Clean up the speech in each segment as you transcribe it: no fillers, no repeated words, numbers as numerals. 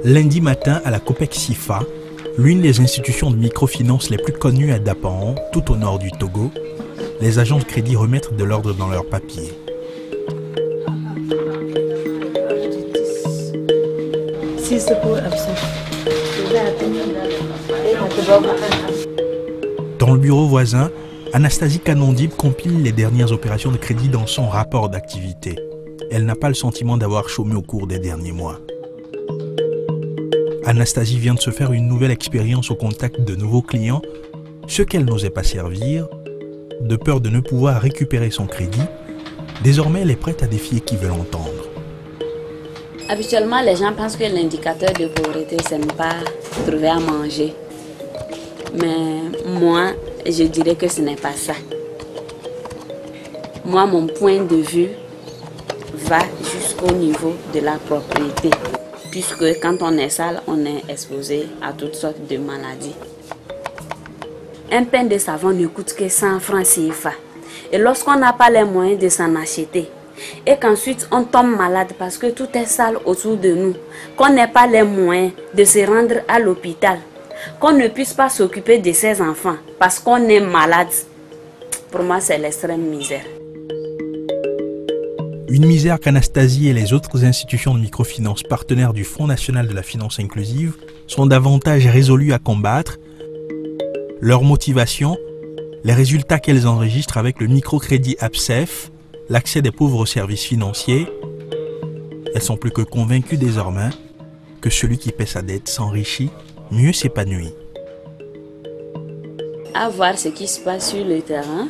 Lundi matin, à la COPEC-SIFA, l'une des institutions de microfinance les plus connues à Dapaon, tout au nord du Togo, les agents de crédit remettent de l'ordre dans leurs papiers. Dans le bureau voisin, Anastasie Kanondib compile les dernières opérations de crédit dans son rapport d'activité. Elle n'a pas le sentiment d'avoir chômé au cours des derniers mois. Anastasie vient de se faire une nouvelle expérience au contact de nouveaux clients, ceux qu'elle n'osait pas servir, de peur de ne pouvoir récupérer son crédit. Désormais, elle est prête à défier qui veut l'entendre. Habituellement, les gens pensent que l'indicateur de pauvreté, c'est ne pas trouver à manger. Mais moi, je dirais que ce n'est pas ça. Moi, mon point de vue va jusqu'au niveau de la propriété. Puisque quand on est sale, on est exposé à toutes sortes de maladies. Un pain de savon ne coûte que 100 francs CFA. Et lorsqu'on n'a pas les moyens de s'en acheter, et qu'ensuite on tombe malade parce que tout est sale autour de nous, qu'on n'ait pas les moyens de se rendre à l'hôpital, qu'on ne puisse pas s'occuper de ses enfants parce qu'on est malade, pour moi c'est l'extrême misère. Une misère qu'Anastasie et les autres institutions de microfinance partenaires du Fonds national de la finance inclusive sont davantage résolues à combattre. Leur motivation, les résultats qu'elles enregistrent avec le microcrédit APSEF, l'accès des pauvres aux services financiers. Elles sont plus que convaincues désormais que celui qui paie sa dette s'enrichit, mieux s'épanouit. À voir ce qui se passe sur le terrain,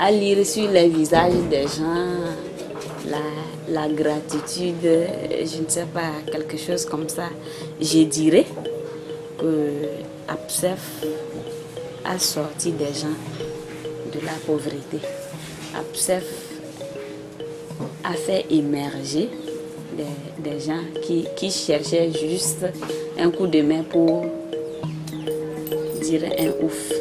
à lire sur les visages des gens, la gratitude, je ne sais pas, quelque chose comme ça. Je dirais que APSEF a sorti des gens de la pauvreté. APSEF a fait émerger des gens qui cherchaient juste un coup de main pour dire un ouf.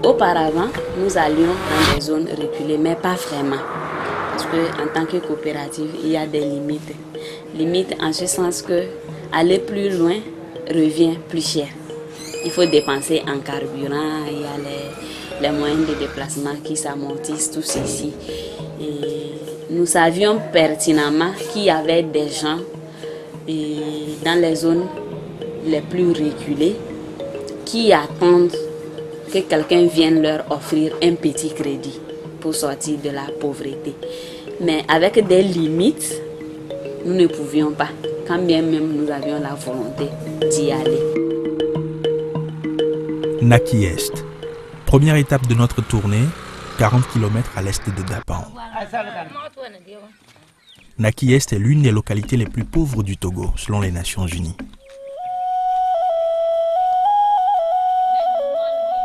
Auparavant, nous allions dans des zones reculées, mais pas vraiment. Parce qu'en tant que coopérative, il y a des limites. Limites en ce sens que aller plus loin revient plus cher. Il faut dépenser en carburant, il y a les moyens de déplacement qui s'amortissent, tout ceci. Et nous savions pertinemment qu'il y avait des gens dans les zones les plus reculées qui attendent que quelqu'un vienne leur offrir un petit crédit pour sortir de la pauvreté. Mais avec des limites, nous ne pouvions pas, quand bien même nous avions la volonté d'y aller. Naki Est. Première étape de notre tournée, 40 km à l'est de Dapaon. Naki Est est l'une des localités les plus pauvres du Togo, selon les Nations Unies.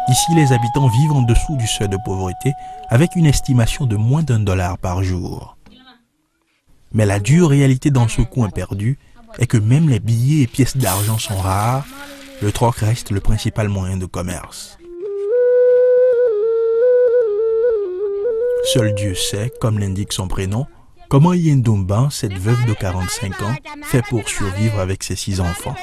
Ici, les habitants vivent en dessous du seuil de pauvreté avec une estimation de moins d'$1 par jour. Mais la dure réalité dans ce coin perdu est que même les billets et pièces d'argent sont rares, le troc reste le principal moyen de commerce. Seul Dieu sait, comme l'indique son prénom, comment Yendomba, cette veuve de 45 ans, fait pour survivre avec ses 6 enfants.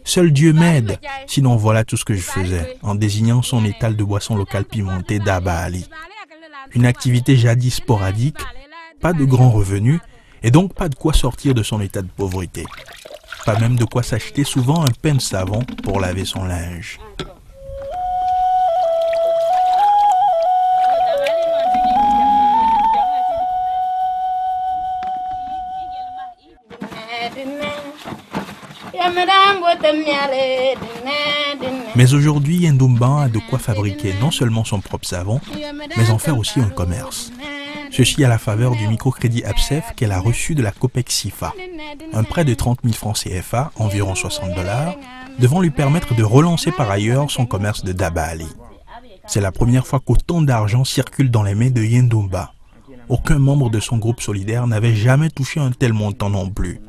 Seul Dieu m'aide, sinon voilà tout ce que je faisais, en désignant son étal de boisson locale pimentée d'Aba Ali. Une activité jadis sporadique, pas de grands revenus, et donc pas de quoi sortir de son état de pauvreté. Pas même de quoi s'acheter souvent un pain de savon pour laver son linge. Mais aujourd'hui, Yendoumban a de quoi fabriquer non seulement son propre savon, mais en faire aussi un commerce. Ceci à la faveur du microcrédit ABSEF qu'elle a reçu de la COPEC SIFA. Un prêt de 30 000 francs CFA, environ 60 $, devant lui permettre de relancer par ailleurs son commerce de Daba Ali. C'est la première fois qu'autant d'argent circule dans les mains de Yendoumban. Aucun membre de son groupe solidaire n'avait jamais touché un tel montant non plus.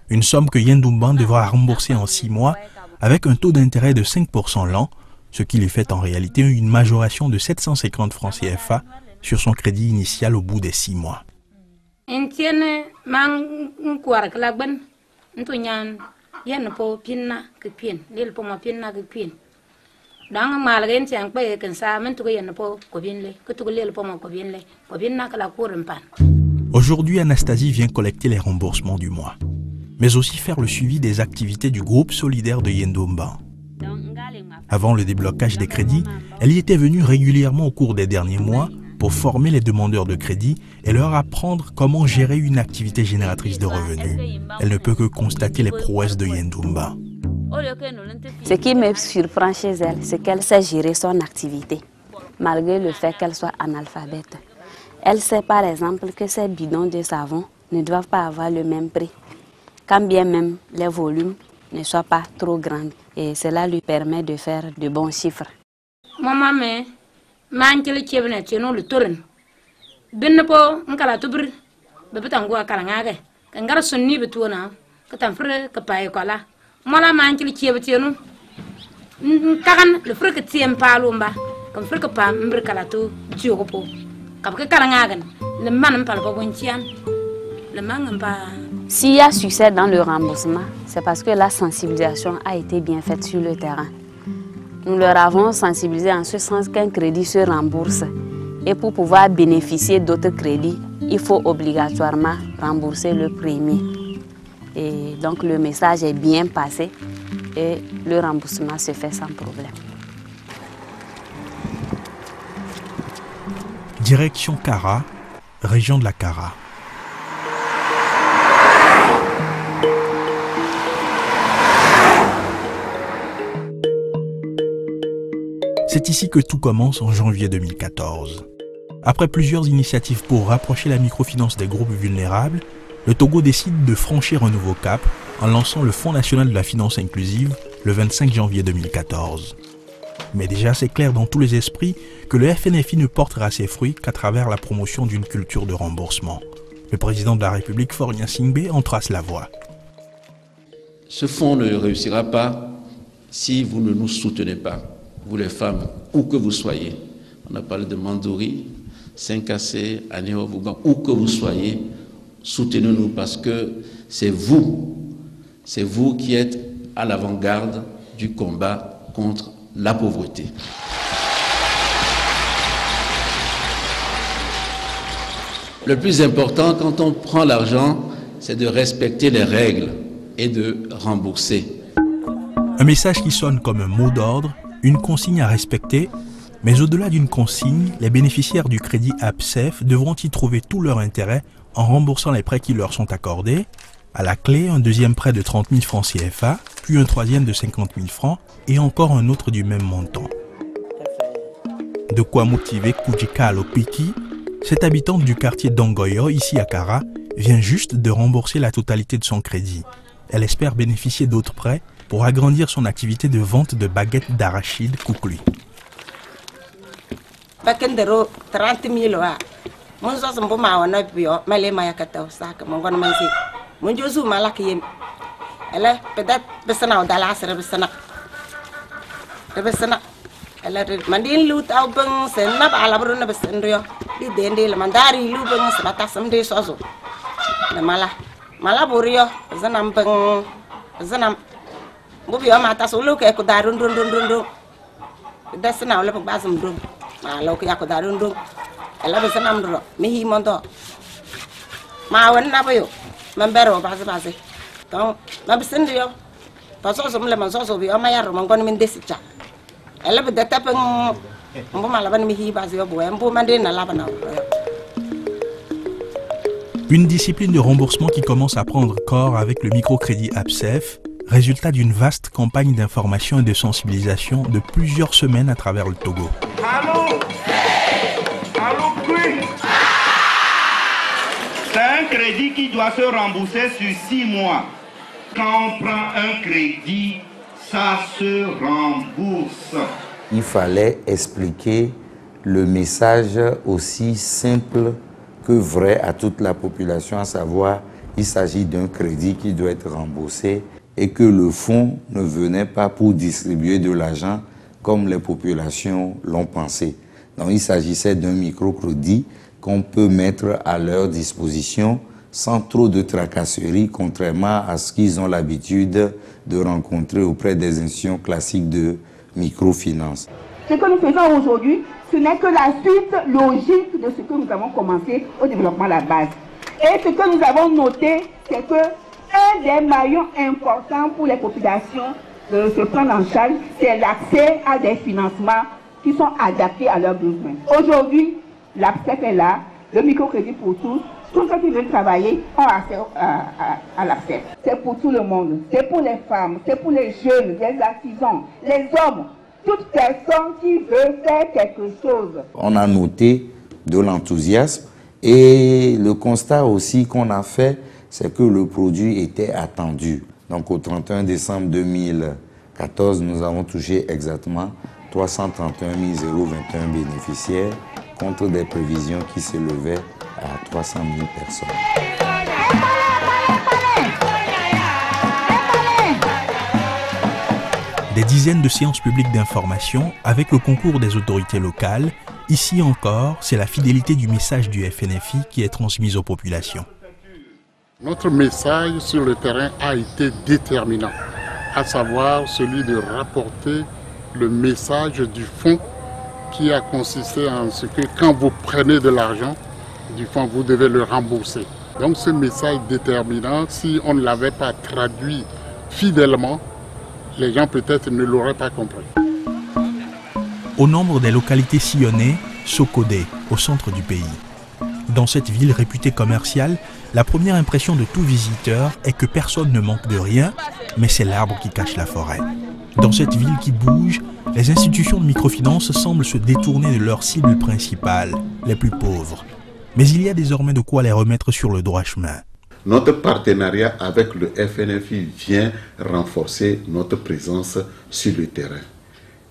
Une somme que Yendoumban devra rembourser en 6 mois avec un taux d'intérêt de 5% l'an, ce qui lui fait en réalité une majoration de 750 francs CFA sur son crédit initial au bout des 6 mois. Aujourd'hui, Anastasie vient collecter les remboursements du mois, mais aussi faire le suivi des activités du groupe solidaire de Yendoumban. Avant le déblocage des crédits, elle y était venue régulièrement au cours des derniers mois pour former les demandeurs de crédit et leur apprendre comment gérer une activité génératrice de revenus. Elle ne peut que constater les prouesses de Yendoumban. Ce qui me surprend chez elle, c'est qu'elle sait gérer son activité, malgré le fait qu'elle soit analphabète. Elle sait par exemple que ces bidons de savon ne doivent pas avoir le même prix, quand bien même les volumes ne soient pas trop grands. Et cela lui permet de faire de bons chiffres. Maman, mais manqué tu le tourne. Ben po, on cala tubr, bebetango à Kalangage, qu'un garçon ni betuna, que t'en ferais que paye quoi. Moi, manqué le chiebetiano. Taran, le fruit que tient pas l'omba, comme fruit que pas, m'bricalato, diopo. Comme que Kalangagan, le man parle pas bon tien. Le man pas. S'il y a succès dans le remboursement, c'est parce que la sensibilisation a été bien faite sur le terrain. Nous leur avons sensibilisé en ce sens qu'un crédit se rembourse. Et pour pouvoir bénéficier d'autres crédits, il faut obligatoirement rembourser le premier. Et donc le message est bien passé et le remboursement se fait sans problème. Direction Kara, région de la Kara. C'est ici que tout commence en janvier 2014. Après plusieurs initiatives pour rapprocher la microfinance des groupes vulnérables, le Togo décide de franchir un nouveau cap en lançant le Fonds national de la finance inclusive le 25 janvier 2014. Mais déjà c'est clair dans tous les esprits que le FNFI ne portera ses fruits qu'à travers la promotion d'une culture de remboursement. Le président de la République, Faure Gnassingbé, en trace la voie. Ce fonds ne réussira pas si vous ne nous soutenez pas, vous les femmes, où que vous soyez. On a parlé de Mandouri, Saint-Cassé, Anéo, Bougan, où que vous soyez, soutenez-nous parce que c'est vous qui êtes à l'avant-garde du combat contre la pauvreté. Le plus important, quand on prend l'argent, c'est de respecter les règles et de rembourser. Un message qui sonne comme un mot d'ordre, une consigne à respecter, mais au-delà d'une consigne, les bénéficiaires du crédit ABSEF devront y trouver tout leur intérêt en remboursant les prêts qui leur sont accordés. À la clé, un deuxième prêt de 30 000 francs CFA, puis un troisième de 50 000 francs et encore un autre du même montant. De quoi motiver Kujika Alopiki, cette habitante du quartier d'Ongoyo, ici à Kara, vient juste de rembourser la totalité de son crédit. Elle espère bénéficier d'autres prêts pour agrandir son activité de vente de baguettes d'arachide Koukouli. 30 000 mon sos mbo ma wana bio male ma yakata sak mon gon man si mon josu malak yem ala pedat besana dala sere besana ala mandin lu taw bang sen na ala bro na besen rio di dende le mandari lu bang sabata samde soso na mala burio zanam bang zanam bu bio ma ta sulu ke ko darun run desna wala ba basum dum ma lo ko yakko darun dum ala be sanam do mi hi mondo ma wan na bayo man bero ba se donc ma bisende yo pa so so mle man so bi o ma yaro man gon min desicha ala be data pe mbo mala ban mi hi ba se yo bo mbo man de na la bana Une discipline de remboursement qui commence à prendre corps avec le microcrédit APSEF, résultat d'une vaste campagne d'information et de sensibilisation de plusieurs semaines à travers le Togo. Allô? Allô, oui? C'est un crédit qui doit se rembourser sur 6 mois. Quand on prend un crédit, ça se rembourse. Il fallait expliquer le message aussi simple que vrai à toute la population, à savoir il s'agit d'un crédit qui doit être remboursé et que le fonds ne venait pas pour distribuer de l'argent comme les populations l'ont pensé. Donc il s'agissait d'un microcrédit qu'on peut mettre à leur disposition sans trop de tracasseries, contrairement à ce qu'ils ont l'habitude de rencontrer auprès des institutions classiques de microfinance. Ce que nous faisons aujourd'hui, ce n'est que la suite logique de ce que nous avons commencé au développement à la base. Et ce que nous avons noté, c'est que un des maillons importants pour les populations de se prendre en charge, c'est l'accès à des financements qui sont adaptés à leurs besoins. Aujourd'hui, l'APSEF est là, le microcrédit pour tous ceux qui veulent travailler ont accès à l'APSEF. C'est pour tout le monde, c'est pour les femmes, c'est pour les jeunes, les artisans, les hommes. Toute personne qui veut faire quelque chose. On a noté de l'enthousiasme et le constat aussi qu'on a fait, c'est que le produit était attendu. Donc au 31 décembre 2014, nous avons touché exactement 331 021 bénéficiaires contre des prévisions qui s'élevaient à 300 000 personnes. Des dizaines de séances publiques d'information avec le concours des autorités locales. Ici encore, c'est la fidélité du message du FNFI qui est transmise aux populations. Notre message sur le terrain a été déterminant, à savoir celui de rapporter le message du fonds qui a consisté en ce que quand vous prenez de l'argent du fonds, vous devez le rembourser. Donc ce message déterminant, si on ne l'avait pas traduit fidèlement, les gens peut-être ne l'auraient pas compris. Au nombre des localités sillonnées, Sokodé, au centre du pays. Dans cette ville réputée commerciale, la première impression de tout visiteur est que personne ne manque de rien, mais c'est l'arbre qui cache la forêt. Dans cette ville qui bouge, les institutions de microfinance semblent se détourner de leur cible principale, les plus pauvres. Mais il y a désormais de quoi les remettre sur le droit chemin. Notre partenariat avec le FNFI vient renforcer notre présence sur le terrain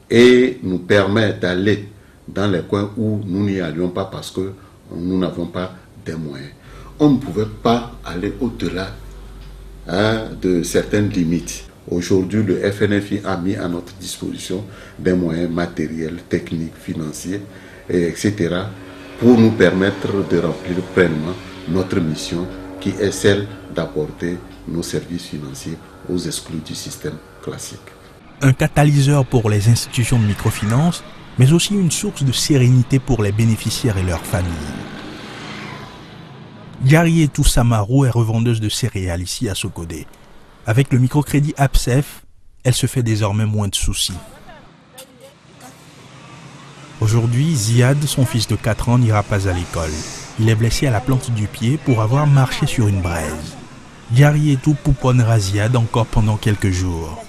et nous permet d'aller dans les coins où nous n'y allions pas parce que nous n'avons pas des moyens. On ne pouvait pas aller au-delà de certaines limites. Aujourd'hui, le FNFI a mis à notre disposition des moyens matériels, techniques, financiers, etc. pour nous permettre de remplir pleinement notre mission qui est celle d'apporter nos services financiers aux exclus du système classique. Un catalyseur pour les institutions de microfinance, mais aussi une source de sérénité pour les bénéficiaires et leurs familles. Yarietou Samarou est revendeuse de céréales ici à Sokodé. Avec le microcrédit APSEF, elle se fait désormais moins de soucis. Aujourd'hui, Ziad, son fils de 4 ans, n'ira pas à l'école. Il est blessé à la plante du pied pour avoir marché sur une braise. Yarietou pouponnera Ziad encore pendant quelques jours.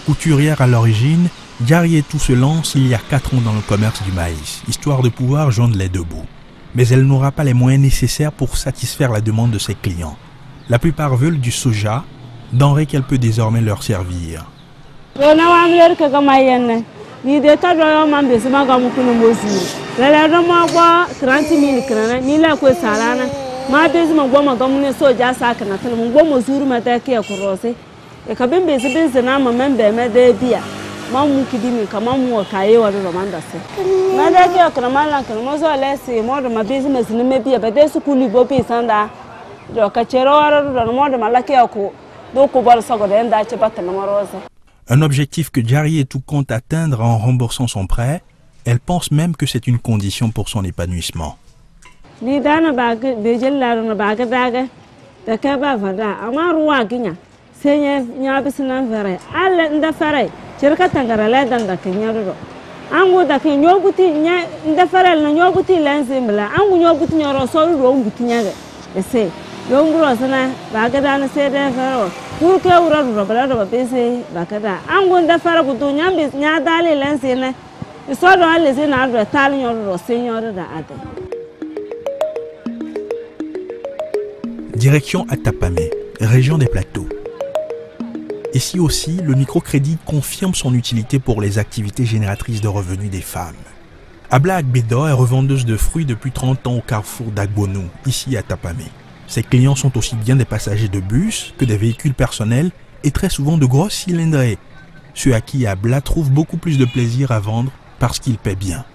Couturière à l'origine, Yarietou se lance il y a 4 ans dans le commerce du maïs, histoire de pouvoir joindre les deux bouts. Mais elle n'aura pas les moyens nécessaires pour satisfaire la demande de ses clients. La plupart veulent du soja, denrée qu'elle peut désormais leur servir. Un objectif que Yarietou compte atteindre en remboursant son prêt, elle pense même que c'est une condition pour son épanouissement. Angu da ki nyobuti nya ndeferel na nyobuti lenzimla. Angu nyobuti nyoro so ro nguti nya de. Ese yonguro sana bagada na se de fero. Ku ke ura ro bala ro bese bagada. Angu ndefere ku nya bis nya dali lenzine. So do ale se na do tal nyoro senior da ade. Direction Atapamé, région des Plateaux. Ici aussi, le microcrédit confirme son utilité pour les activités génératrices de revenus des femmes. Abla Agbedo est revendeuse de fruits depuis 30 ans au carrefour d'Agbonou, ici à Atapamé. Ses clients sont aussi bien des passagers de bus que des véhicules personnels et très souvent de grosses cylindrées, ceux à qui Abla trouve beaucoup plus de plaisir à vendre parce qu'ils paient bien.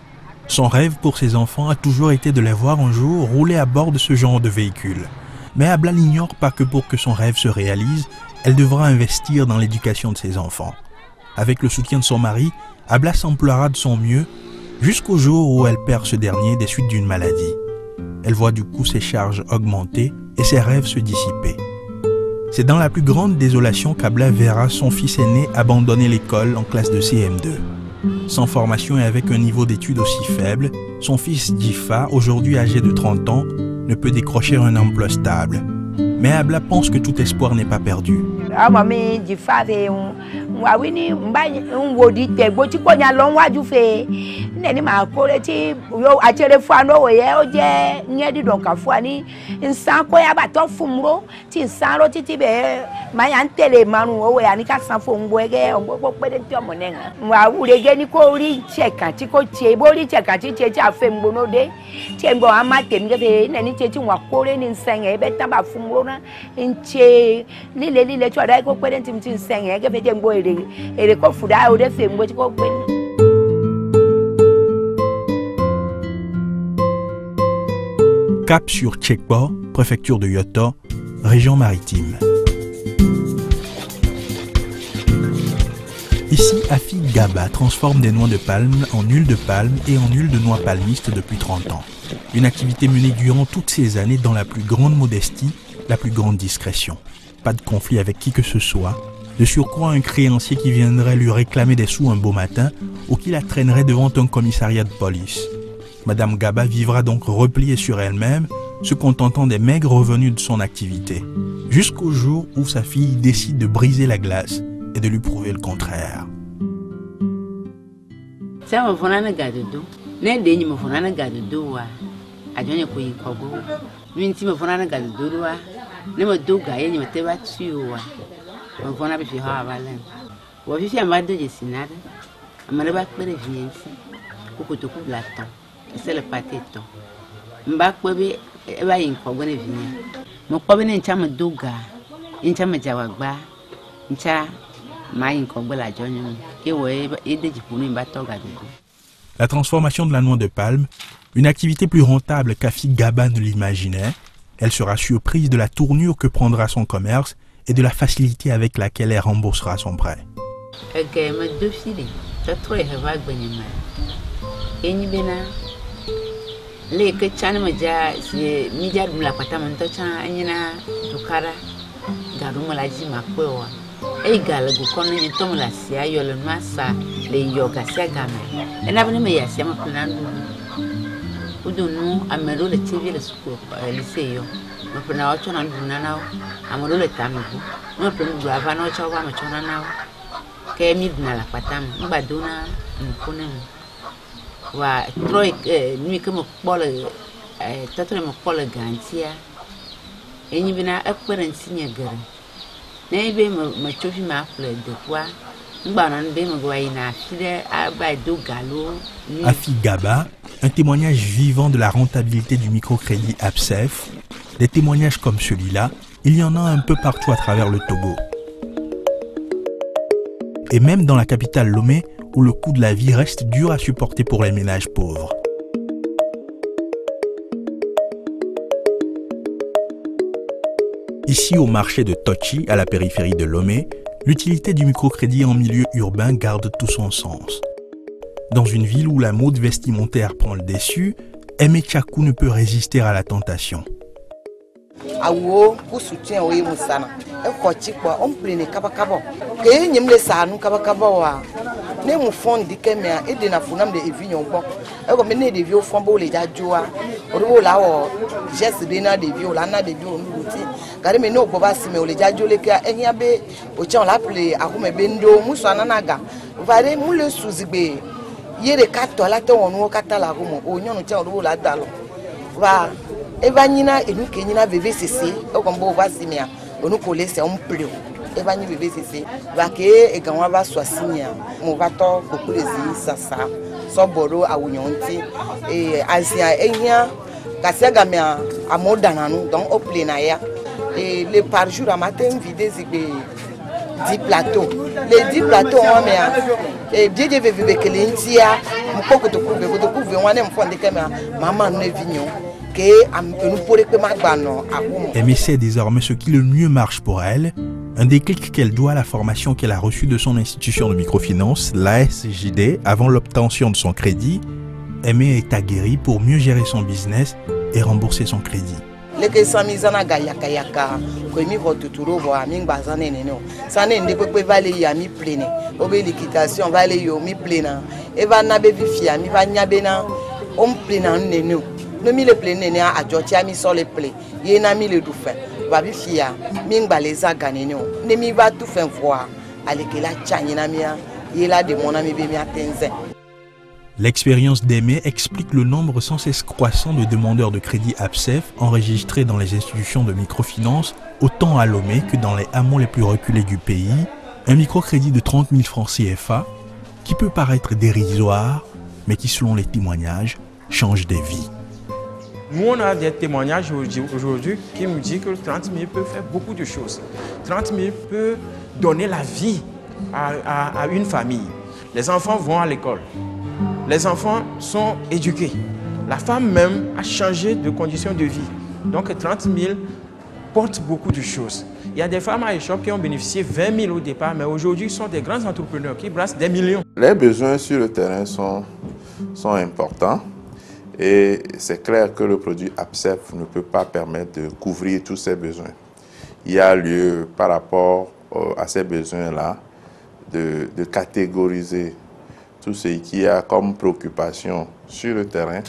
Son rêve pour ses enfants a toujours été de les voir un jour rouler à bord de ce genre de véhicule. Mais Abla n'ignore pas que pour que son rêve se réalise, elle devra investir dans l'éducation de ses enfants. Avec le soutien de son mari, Abla s'emploiera de son mieux jusqu'au jour où elle perd ce dernier des suites d'une maladie. Elle voit du coup ses charges augmenter et ses rêves se dissiper. C'est dans la plus grande désolation qu'Abla verra son fils aîné abandonner l'école en classe de CM2. Sans formation et avec un niveau d'études aussi faible, son fils Jifa, aujourd'hui âgé de 30 ans, ne peut décrocher un emploi stable. Mais Abla pense que tout espoir n'est pas perdu. Cap sur Tchekpo, préfecture de Yoto, région maritime. Ici, Afi Gaba transforme des noix de palme en huile de palme et en huile de noix palmiste depuis 30 ans. Une activité menée durant toutes ces années dans la plus grande modestie, la plus grande discrétion. Pas de conflit avec qui que ce soit. De surcroît, un créancier qui viendrait lui réclamer des sous un beau matin ou qui la traînerait devant un commissariat de police. Madame Gaba vivra donc repliée sur elle-même, se contentant des maigres revenus de son activité, jusqu'au jour où sa fille décide de briser la glace et de lui prouver le contraire. C'est le pâté to. Mbakwe eba yinkogwe ne vinya. Mokwabe ne ncha maduga. Ncha majawagba. Ncha ma yinkogwe la jonyo. Ewe edeji punu mbatoga dudu. La transformation de la noix de palme, une activité plus rentable qu'Afi Gaba ne l'imaginait, elle sera surprise de la tournure que prendra son commerce et de la facilité avec laquelle elle remboursera son prêt. Le que chane maja si mija dumla pata mantocha anyina tukara garumo laji makwewa e gala go kono ni tomla sia yolo masa le yoga sia game ena bani me yasia maplandu udunu amero le tv le school liseyo mapna wacho na nduna nawo amero le tamibu mapna ndu avana wacho wa machona nawo ke midna la patam mbaduna mkonemu wa troy nuit que me pole tatre me pole garantia enyi bina experience nyagere na ibe me chofi ma fle de quoi ngba na be me go ina fide aba do galo. Afi Gaba, un témoignage vivant de la rentabilité du microcrédit APSEF. Des témoignages comme celui-là, il y en a un peu partout à travers le Togo. Et même dans la capitale Lomé, où le coût de la vie reste dur à supporter pour les ménages pauvres. Ici, au marché de Tochi, à la périphérie de Lomé, l'utilité du microcrédit en milieu urbain garde tout son sens. Dans une ville où la mode vestimentaire prend le dessus, Aimé Tchakou ne peut résister à la tentation. Awo ku soutien o yimusana e ko chikwa on prene kaba kaba ke nyimle sanu kaba kaba wa ne mu fond dike me a ede na funam de evinyo gbo e go me ne de vio fon bo le jajoa o do la o geste de na de vio la na de vio nu ti gari me no gbo ba si me o le jajo le ka ehia be o chan la ple akume be ndo mu so ananaga vare mu le suzigbe yere kato la te wonu kata la rumo o nyonu chan o do la dalo va eva nyina enu ke nyina bebe sese o go mbo ba si me a onu ko le se on ple eva nyi bebe sese va ke e gan wa ba so asinya mo va to beaucoup de sasa so boro awunyonti e asia ehia kasiaga me a modana nu donc au ple na ya et le par jour à matin vidé zigbe 10 plateaux les 10 plateaux on me et bien de vivre que l'intia mo ko to couvre wane mo fonde que maman ne vignon que nous pourrait que magbano akumo. Aimé sait désormais ce qui le mieux marche pour elle, un déclic qu'elle doit à la formation qu'elle a reçue de son institution de microfinance, l'ASJD, avant l'obtention de son crédit. Aimé est aguerrie pour mieux gérer son business et rembourser son crédit. Les que samizana gayaka ko mi votuturo vo ami bazane neno sane ndeko pe vale ya mi plene obe liquidation vale yo mi plena e va na be fia mi va nyabe na on plena neno no mi le plene ne a jotia mi so le ple ye na mi le du fin va bi fia mi ngbaleza ganeno ne mi va tout fin voir aleke la chanye na mi ye la de mon ami be mi atenze. L'expérience d'Aimé explique le nombre sans cesse croissant de demandeurs de crédit APSEF enregistrés dans les institutions de microfinance, autant à Lomé que dans les hameaux les plus reculés du pays. Un microcrédit de 30 000 francs CFA qui peut paraître dérisoire, mais qui, selon les témoignages, change des vies. Nous, on a des témoignages aujourd'hui qui nous disent que 30 000 peut faire beaucoup de choses. 30 000 peut donner la vie à une famille. Les enfants vont à l'école. Les enfants sont éduqués. La femme même a changé de conditions de vie. Donc 30 000 porte beaucoup de choses. Il y a des femmes à Échoppe qui ont bénéficié 20 000 au départ, mais aujourd'hui sont des grands entrepreneurs qui brassent des millions. Les besoins sur le terrain sont importants et c'est clair que le produit APSEF ne peut pas permettre de couvrir tous ces besoins. Il y a lieu par rapport à ces besoins-là de catégoriser tout ce qui a comme préoccupation sur le terrain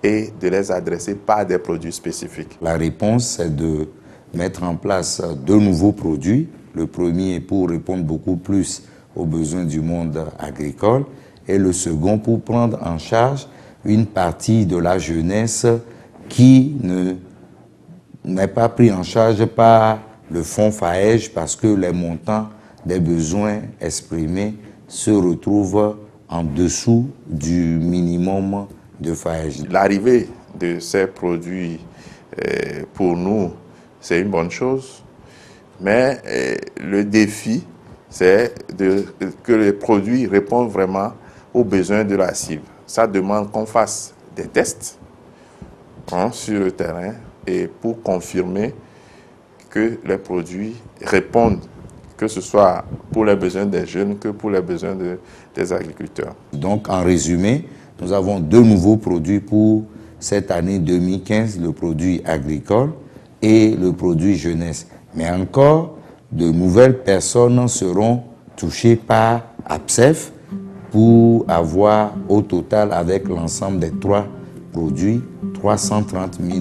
et de les adresser par des produits spécifiques. La réponse, c'est de mettre en place de nouveaux produits. Le premier est pour répondre beaucoup plus aux besoins du monde agricole et le second pour prendre en charge une partie de la jeunesse qui n'est pas pris en charge par le fonds FAEJ parce que les montants des besoins exprimés se retrouvent en dessous du minimum de FAEJ. L'arrivée de ces produits, pour nous, c'est une bonne chose, mais le défi, c'est que les produits répondent vraiment aux besoins de la cible. Ça demande qu'on fasse des tests sur le terrain et pour confirmer que les produits répondent, que ce soit pour les besoins des jeunes que pour les besoins des agriculteurs. Donc, en résumé, nous avons deux nouveaux produits pour cette année 2015, le produit agricole et le produit jeunesse. Mais encore, de nouvelles personnes seront touchées par APSEF pour avoir au total, avec l'ensemble des trois produits, 330 000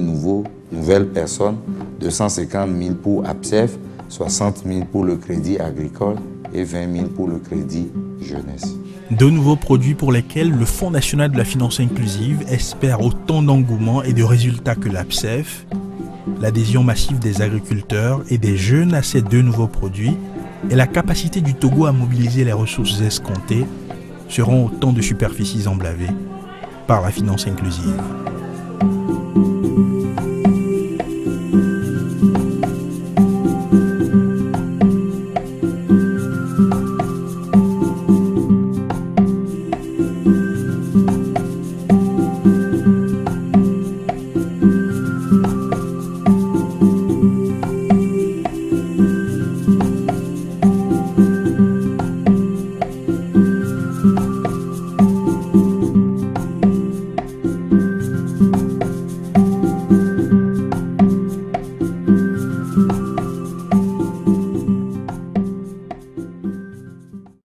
nouvelles personnes, 250 000 pour APSEF, 60 000 pour le crédit agricole et 20 000 pour le crédit jeunesse. De nouveaux produits pour lesquels le Fonds national de la finance inclusive espère autant d'engouement et de résultats que l'APSEF. L'adhésion massive des agriculteurs et des jeunes à ces deux nouveaux produits et la capacité du Togo à mobiliser les ressources escomptées seront autant de superficies emblavées par la finance inclusive.